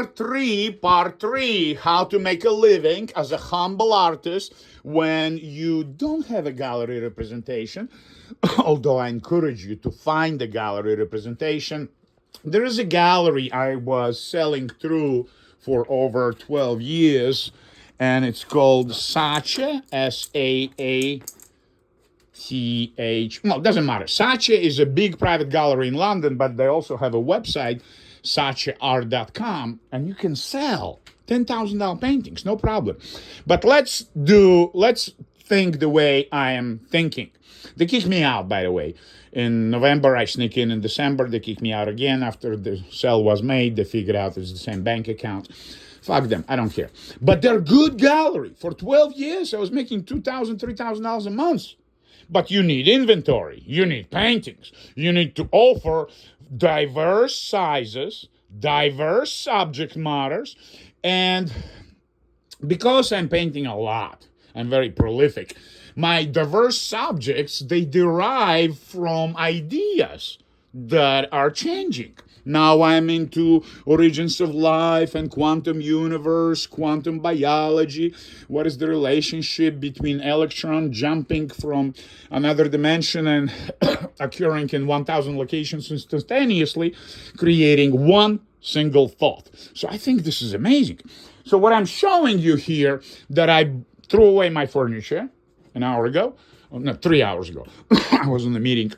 Part three, how to make a living as a humble artist when you don't have a gallery representation. Although I encourage you to find a gallery representation. There is a gallery I was selling through for over 12 years, and it's called Saatchi, Saatch. Well, it doesn't matter. Saatchi is a big private gallery in London, but they also have a website, saatchiart.com, and you can sell $10,000 paintings, no problem. But let's think the way I am thinking. They kicked me out, by the way. In November, I sneak in December, they kicked me out again. After the sale was made, they figured out it's the same bank account. Fuck them, I don't care. But they're good gallery. For 12 years, I was making $2,000, $3,000 a month. But you need inventory, you need paintings, you need to offer diverse sizes, diverse subject matters, and because I'm painting a lot, I'm very prolific, my diverse subjects, they derive from ideas that are changing. Now I'm into origins of life and quantum universe, quantum biology. What is the relationship between electron jumping from another dimension and occurring in 1,000 locations instantaneously, creating one single thought? So I think this is amazing. So what I'm showing you here, that I threw away my furniture an hour ago, no, 3 hours ago. I was in the meeting.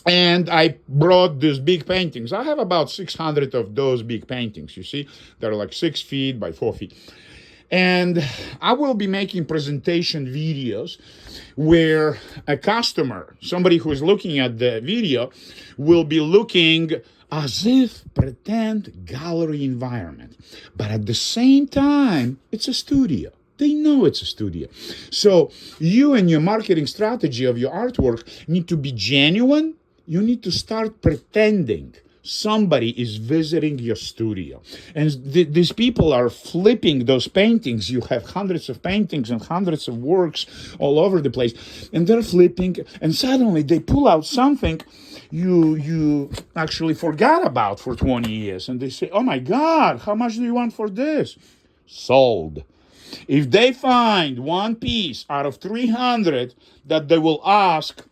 And I brought these big paintings. I have about 600 of those big paintings, you see. They're like 6 feet by 4 feet. And I will be making presentation videos where a customer, somebody who is looking at the video, will be looking as if pretend gallery environment. But at the same time, it's a studio. They know it's a studio. So you and your marketing strategy of your artwork need to be genuine. You need to start pretending somebody is visiting your studio. And these people are flipping those paintings. You have hundreds of paintings and hundreds of works all over the place. And they're flipping, and suddenly they pull out something you actually forgot about for 20 years. And they say, oh my God, how much do you want for this? Sold. If they find one piece out of 300 that they will ask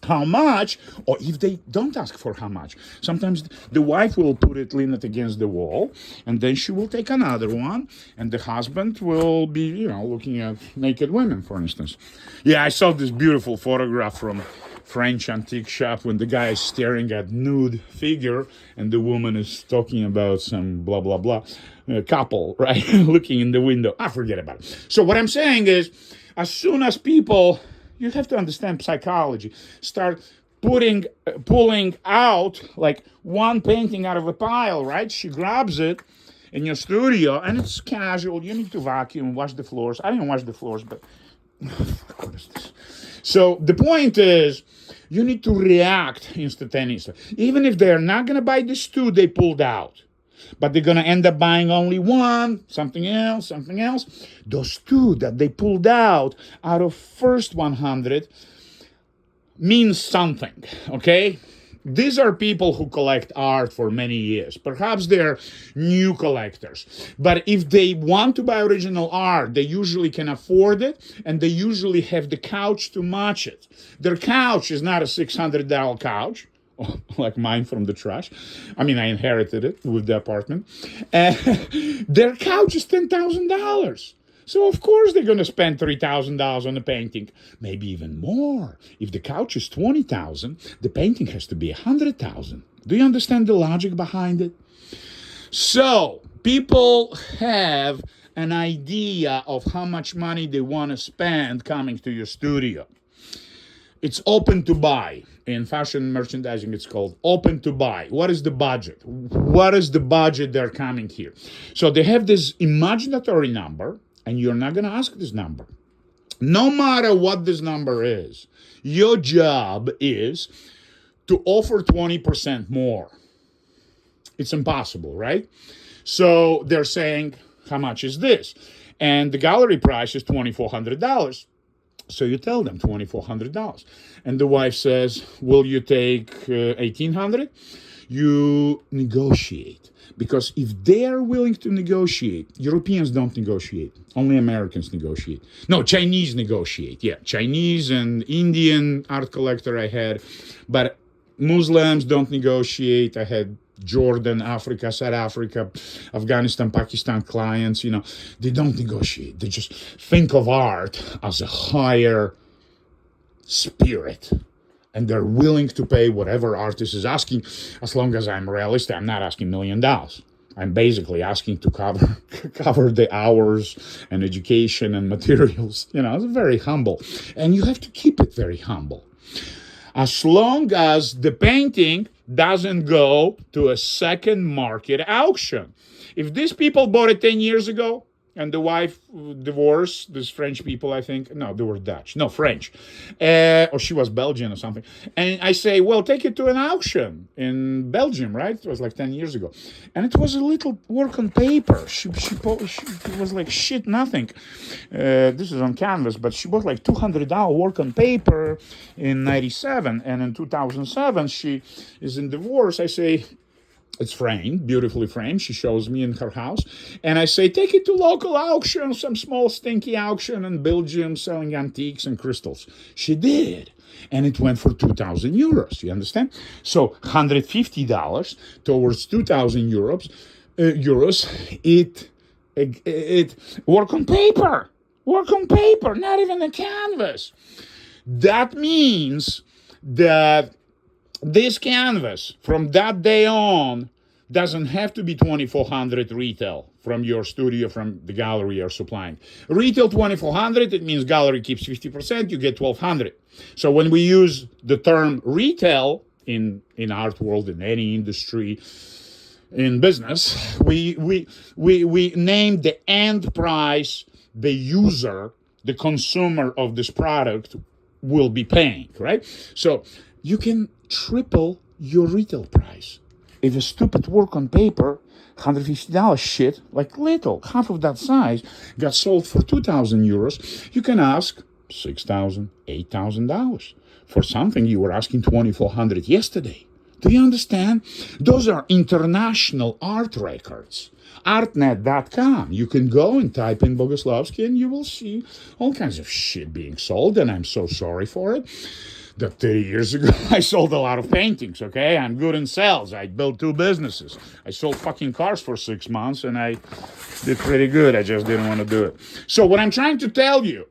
how much, or if they don't ask for how much, sometimes the wife will lean it against the wall, and then she will take another one, and the husband will be, looking at naked women, for instance. Yeah, I saw this beautiful photograph from French antique shop when the guy is staring at nude figure, and the woman is talking about some blah, blah, blah, couple, right, looking in the window. I forget about it. So what I'm saying is, as soon as people... You have to understand psychology. Start pulling out like one painting out of a pile, right? She grabs it in your studio, and it's casual. You need to vacuum, wash the floors. I didn't wash the floors, but what is this? So the point is, you need to react instantaneously. Even if they're not going to buy this two they pulled out, but they're going to end up buying only one, something else. Those two that they pulled out of first 100 means something, okay? These are people who collect art for many years. Perhaps they're new collectors. But if they want to buy original art, they usually can afford it, and they usually have the couch to match it. Their couch is not a $600 couch, like mine from the trash. I mean, I inherited it with the apartment. Their couch is $10,000. So of course they're going to spend $3,000 on a painting, maybe even more. If the couch is $20,000, the painting has to be $100,000. Do you understand the logic behind it? So people have an idea of how much money they want to spend coming to your studio. It's open to buy. In fashion merchandising, it's called open to buy. What is the budget? What is the budget they're coming here? So they have this imaginatory number, and you're not going to ask this number. No matter what this number is, your job is to offer 20% more. It's impossible, right? So they're saying, how much is this? And the gallery price is $2,400. So you tell them $2,400. And the wife says, will you take $1,800? You negotiate. Because if they're willing to negotiate, Europeans don't negotiate. Only Americans negotiate. No, Chinese negotiate. Yeah, Chinese and Indian art collector I had. But Muslims don't negotiate. I had Jordan, Africa, South Africa, Afghanistan, Pakistan clients, they don't negotiate. They just think of art as a higher spirit. And they're willing to pay whatever artist is asking, as long as I'm realistic. I'm not asking $1 million. I'm basically asking to cover the hours and education and materials. It's very humble. And you have to keep it very humble. As long as the painting doesn't go to a second market auction. If these people bought it 10 years ago, and the wife divorced, these French people, I think. No, they were Dutch. No, French. Or she was Belgian or something. And I say, well, take it to an auction in Belgium, right? It was like 10 years ago. And it was a little work on paper. It was like shit, nothing. This is on canvas, but she bought like $200 work on paper in 97. And in 2007, she is in divorce. I say, it's framed, beautifully framed. She shows me in her house. And I say, take it to local auction, some small stinky auction in Belgium selling antiques and crystals. She did. And it went for 2,000 euros. You understand? So $150 towards 2,000 euros. It work on paper. Work on paper, not even a canvas. That means that this canvas, from that day on, doesn't have to be $2,400 retail from your studio, from the gallery you're supplying. Retail $2,400, it means gallery keeps 50%, you get $1,200. So when we use the term retail in art world, in any industry, in business, we name the end price the user, the consumer of this product will be paying, right? So you can triple your retail price. If a stupid work on paper, $150 shit, like little, half of that size, got sold for 2,000 euros, you can ask $6,000, $8,000 for something you were asking $2,400 yesterday. Do you understand? Those are international art records. Artnet.com. You can go and type in Bogoslowsky and you will see all kinds of shit being sold, and I'm so sorry for it. That 30 years ago, I sold a lot of paintings, okay? I'm good in sales. I built 2 businesses. I sold fucking cars for 6 months, and I did pretty good. I just didn't want to do it. So what I'm trying to tell you,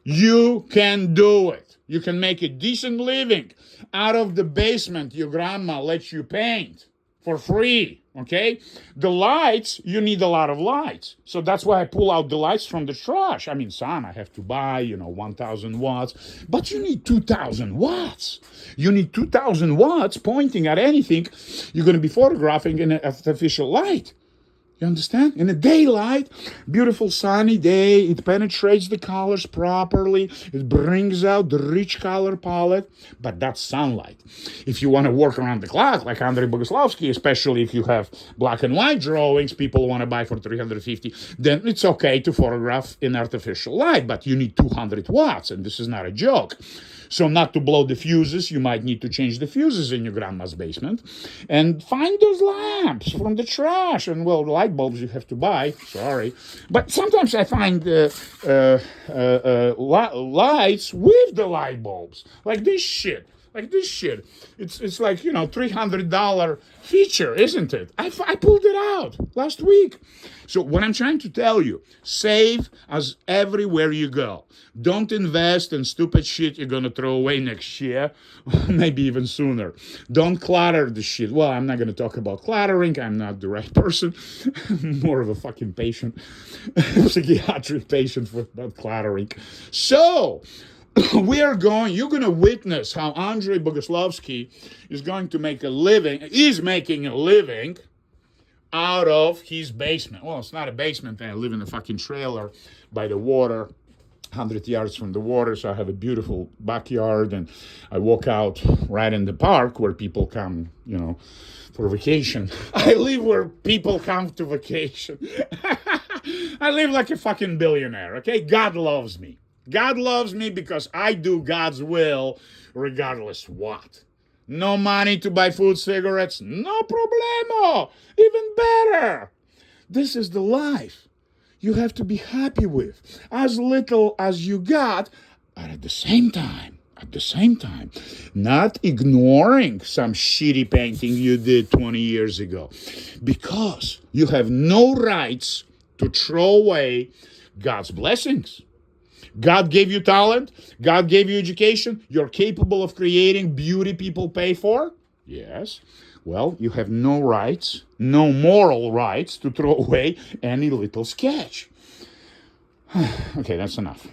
you can do it. You can make a decent living out of the basement your grandma lets you paint for free, okay? The lights, you need a lot of lights. So that's why I pull out the lights from the trash. I mean, some I have to buy, 1,000 watts. But you need 2,000 watts. You need 2,000 watts pointing at anything you're going to be photographing in an artificial light. You understand? In a daylight, beautiful sunny day, it penetrates the colors properly. It brings out the rich color palette, but that's sunlight. If you want to work around the clock, like Andrey Bogoslowsky, especially if you have black and white drawings people want to buy for $350, then it's okay to photograph in artificial light, but you need 200 watts, and this is not a joke. So not to blow the fuses, you might need to change the fuses in your grandma's basement. And find those lamps from the trash. And, well, light bulbs you have to buy. Sorry. But sometimes I find lights with the light bulbs. Like this shit. It's like, $300 feature, isn't it? I pulled it out last week. So what I'm trying to tell you, save as everywhere you go. Don't invest in stupid shit you're going to throw away next year, maybe even sooner. Don't clutter the shit. Well, I'm not going to talk about cluttering. I'm not the right person. I'm more of a fucking patient, psychiatric patient about cluttering. So you're going to witness how Andrey Bogoslowsky is making a living out of his basement. Well, it's not a basement. I live in a fucking trailer by the water, 100 yards from the water, so I have a beautiful backyard, and I walk out right in the park where people come, for vacation. I live where people come to vacation. I live like a fucking billionaire, okay? God loves me. God loves me because I do God's will regardless what. No money to buy food, cigarettes? No problemo. Even better. This is the life you have to be happy with. As little as you got, but at the same time, not ignoring some shitty painting you did 20 years ago. Because you have no rights to throw away God's blessings. God gave you talent. God gave you education. You're capable of creating beauty people pay for. Yes. Well, you have no rights, no moral rights to throw away any little sketch. Okay, that's enough.